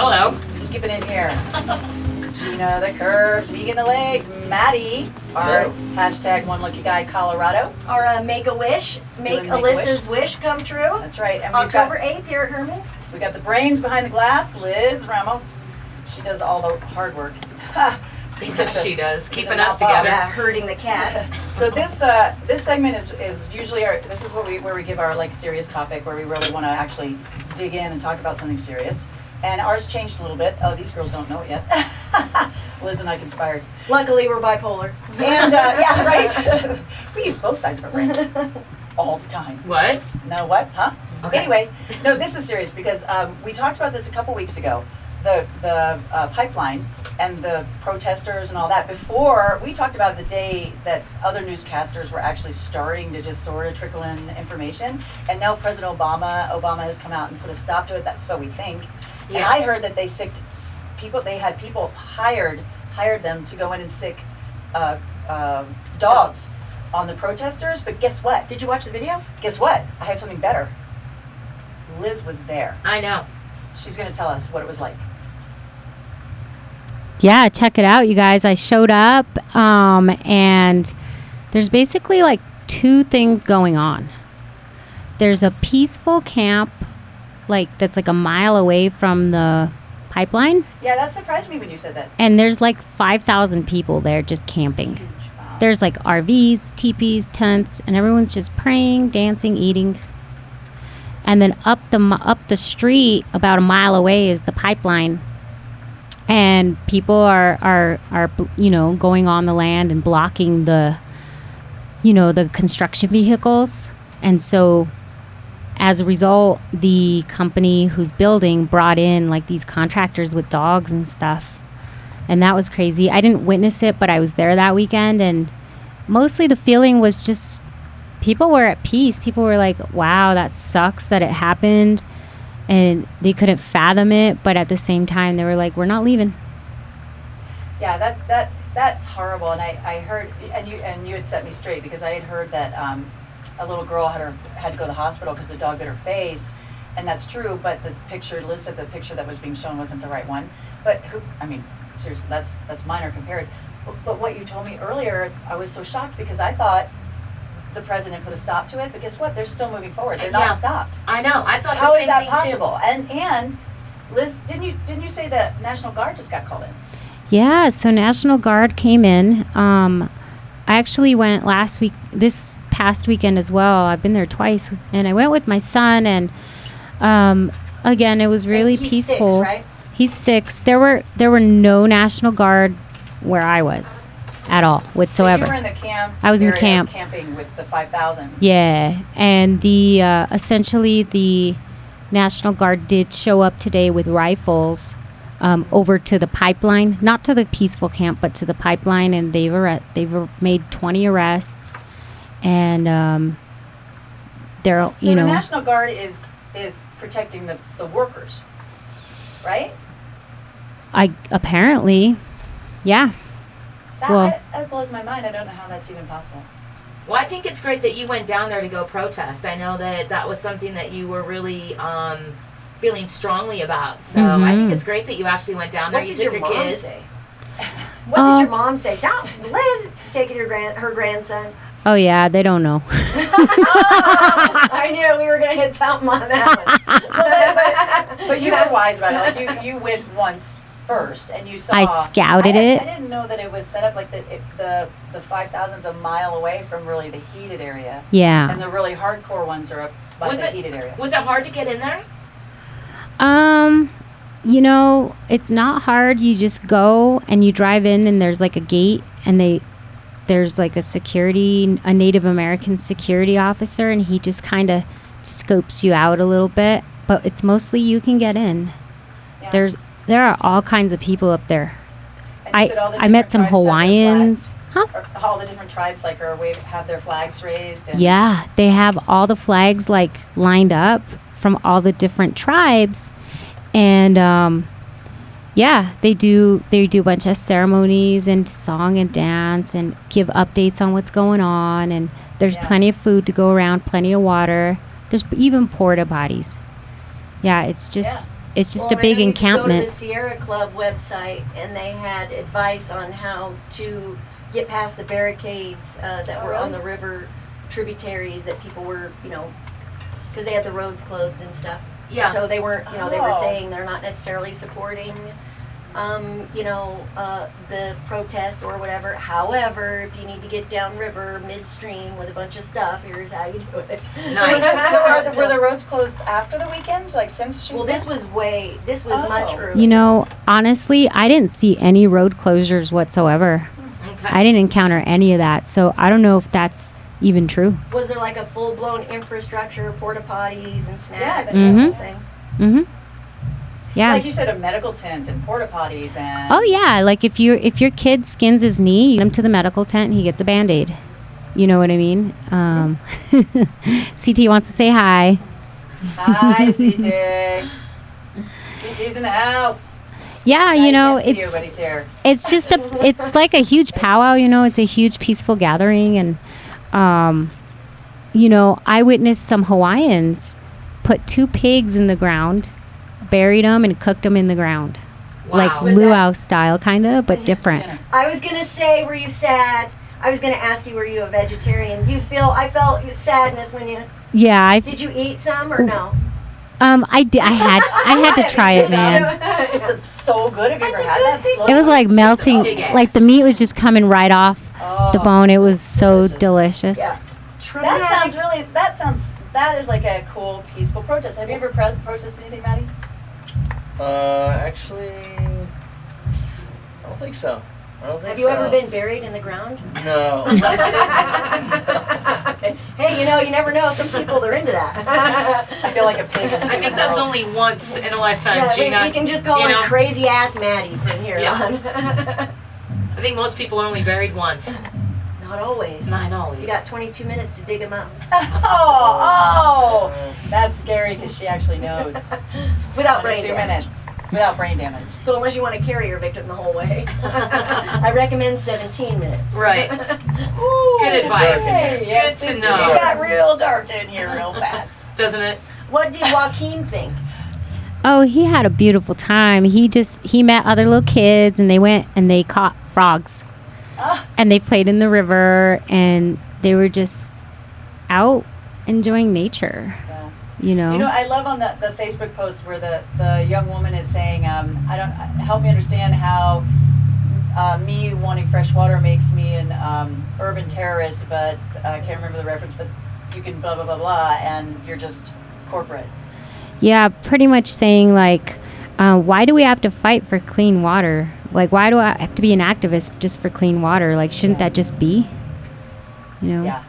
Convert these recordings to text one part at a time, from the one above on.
Hello. Skipping in here. Gina the curves, Megan the legs, Maddie, our hashtag one lucky guy Colorado. Our Make-A-Wish, make Alyssa's wish come true. That's right. And October 8th here at Herman's. We got the brains behind the glass, Liz Ramos. She does all the hard work. Yeah, she does. Keeping us together. Yeah, herding the cats. So this segment is usually this is where we give our like serious topic where we really want to actually dig in and talk about something serious. And ours changed a little bit. Oh, these girls don't know it yet. Liz and I conspired. Luckily, we're bipolar. And yeah, right. We use both sides of our brain all the time. What? No, what? Huh? Okay. Anyway, no, this is serious because we talked about this a couple weeks ago. The pipeline and the protesters and all that. Before, we talked about the day that other newscasters were actually starting to just sort of trickle in information. And now President Obama has come out and put a stop to it. That's so we think. Yeah. And I heard that they sicked people. They had people hired them to go in and sick dogs on the protesters. But guess what? Did you watch the video? Guess what? I have something better. Liz was there. I know. She's going to tell us what it was like. Yeah, check it out, you guys. I showed up, and there's basically like two things going on. There's a peaceful camp, that's like a mile away from the pipeline. Yeah, that surprised me when you said that. And there's like 5,000 people there just camping. Wow. There's like RVs, teepees, tents, and everyone's just praying, dancing, eating. And then up the street, about a mile away, is the pipeline. And people are going on the land and blocking the construction vehicles. And so as a result, the company who's building brought in like these contractors with dogs and stuff. And that was crazy. I didn't witness it, but I was there that weekend. And mostly the feeling was just people were at peace. People were like, wow, that sucks that it happened. And they couldn't fathom it, but at the same time, they were like, "We're not leaving." Yeah, that's horrible. And I heard, and you had set me straight because I had heard that a little girl had to go to the hospital because the dog bit her face, and that's true. But the picture, Liz said the picture that was being shown wasn't the right one. But seriously, that's minor compared. But what you told me earlier, I was so shocked because I thought the president put a stop to it, but guess what? They're still moving forward. They're not stopped. I know. I thought How the is same that thing possible? too. And Liz, didn't you say the National Guard just got called in? Yeah, so National Guard came in. I actually went this past weekend as well. I've been there twice, and I went with my son, and again, it was really peaceful. 6, right? He's 6. There were no National Guard where I was at all whatsoever. So you were in the camp. I was in the area camp. Camping with the 5,000. Yeah, and the essentially the National Guard did show up today with rifles over to the pipeline, not to the peaceful camp, but to the pipeline, and they've made 20 arrests, and they're So the National Guard is protecting the workers, right? Apparently, yeah. That blows my mind. I don't know how that's even possible. Well, I think it's great that you went down there to go protest. I know that was something that you were really feeling strongly about. So I think it's great that you actually went down there. What You did took your your mom kids. say? What did your mom say? Liz taking her grandson. Oh yeah, they don't know. I knew we were going to hit something on that one. But you were wise about it. Like you went once first, and you saw. I scouted it. I didn't know that it was set up like the 5,000's a mile away from really the heated area. Yeah. And the really hardcore ones are up by the heated area. Was it hard to get in there? It's not hard. You just go and you drive in, and there's like a gate, and there's like a Native American security officer, and he just kind of scopes you out a little bit, but it's mostly you can get in. Yeah. There are all kinds of people up there. I met some Hawaiians. Huh? All the different tribes have their flags raised. And yeah, they have all the flags lined up from all the different tribes, and they do a bunch of ceremonies and song and dance and give updates on what's going on, and there's plenty of food to go around, plenty of water. There's even porta potties. Yeah, it's just it's just Well, a big I know you could go to encampment. the Sierra Club website, and they had advice on how to get past the barricades that were on the river tributaries that people were, because they had the roads closed and stuff. Yeah. So they weren't, they were Oh. saying they're not necessarily supporting, the protests or whatever. However, if you need to get downriver midstream with a bunch of stuff, here's how you do it. Nice. So were the roads closed after the weekend? Like since she's Well, been? this was much Oh. earlier. Honestly, I didn't see any road closures whatsoever. Okay. I didn't encounter any of that. So I don't know if that's even true. Was there like a full-blown infrastructure, porta potties and snacks Yeah, and Mhm. everything? Mm-hmm. Yeah. Like you said, a medical tent and porta potties and. Oh yeah, like if your kid skins his knee, you get him to the medical tent, he gets a Band-Aid. You know what I mean? CT wants to say hi. Hi, CJ. CJ's in the house. Yeah, Now can't see you, it's but he's here. it's just it's like a huge powwow. It's a huge peaceful gathering, and I witnessed some Hawaiians put 2 pigs in the ground, buried them, and cooked them in the ground. Like Wow. Was luau style, kind of, but different. Dinner. I was gonna say, were you sad? I was gonna ask you, were you a vegetarian? I felt sadness when you. Yeah, Did you eat some or no? I did. I had to try it, man. It's so good. Have you ever That's a had good that? thing. Slow It was like melting, Big ass. like the meat was just coming right off the Oh, bone. It was so delicious. Yeah. That is like a cool, peaceful protest. Have you ever protested anything, Maddie? Actually, I don't think so. I don't think Have so. you ever been buried in the ground? No. Okay. Hey, you never know. Some people are into that. I feel like a pig. I think that's only once in a lifetime, Yeah, Gina. we can just call you her know? crazy ass Maddie from here Yeah. on. I think most people are only buried once. Not always. Not always. You got 22 minutes to dig them up Oh, that's scary because she actually knows. without Under brain 2 damage. minutes without brain damage. So unless you want to carry your victim the whole way, I recommend 17 minutes. Right. Ooh, Good advice. okay, yes, Good to it know. got real dark in here real fast. Doesn't it? What did Joaquin think? Oh, he had a beautiful time. He met other little kids, and they went and they caught frogs, Ah. and they played in the river, and they were just out enjoying nature. Yeah. You know. I love on the Facebook post where the young woman is saying, help me understand how me wanting fresh water makes me an urban terrorist, but I can't remember the reference, but you can blah, blah, blah, blah, and you're just corporate. Yeah, pretty much saying like, why do we have to fight for clean water? Like, why do I have to be an activist just for clean water? Like, shouldn't that just be? Yeah.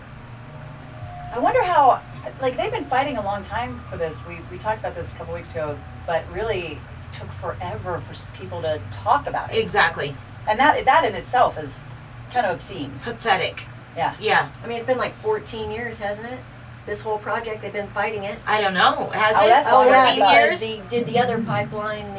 I wonder how, like, they've been fighting a long time for this. We talked about this a couple weeks ago, but really took forever for people to talk about it. Exactly. And that in itself is kind of obscene. Pathetic. Yeah. Yeah. I mean, it's been like 14 years, hasn't it? This whole project, they've been fighting it. I don't know. Has Oh, it? that's longer than I 14 thought. years? They did the other pipeline,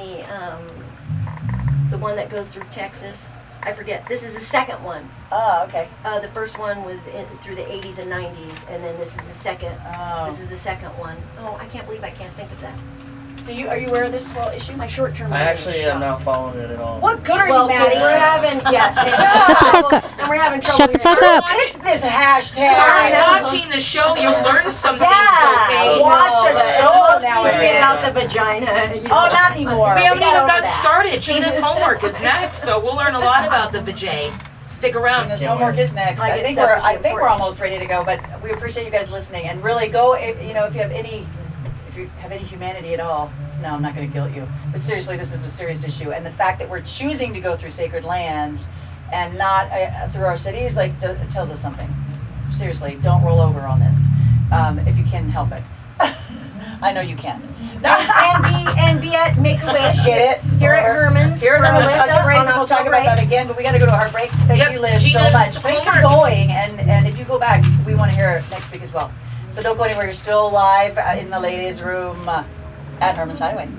the one that goes through Texas. I forget. This is the second one. Oh, okay. The first one was through the 80s and 90s, and then this is the second. Oh. This is the second one. Oh, I can't believe I can't think of that. Are you aware of this whole issue? My short-term I memory actually is am shot. not following it at all. What good are Well, you, because Maddie? we're having Shut the fuck up. and we're having trouble. Shut the fuck here. up. Pick this hashtag. I know. Start watching the show. You'll learn something. Yeah. Okay? Watch a But show most now to me again. about the vagina. you Oh, know. not anymore. We haven't got even over gotten that. started. Gina's homework is next, so we'll learn a lot about the vajay. Stick around. Gina's Can't homework wait. is next. Like I it's think definitely we're important. almost ready to go, but we appreciate you guys listening and really go. If you have any humanity at all. No, I'm not going to guilt you. But seriously, this is a serious issue, and the fact that we're choosing to go through sacred lands and not through our cities, like, it tells us something. Seriously, don't roll over on this if you can help it. I know you can. and be at Make-A-Wish. Get it? Here at Herman's. Here at for Herman's. Melissa Touch a break. on We'll talk October about that 8th. again, but we got to go to a heartbreak. Thank Yep, you, Liz, Gina's so much. Thanks for homework. going, and if you go back, we want to hear it next week as well. So don't go anywhere. You're still live in the ladies' room at Herman's Hideaway.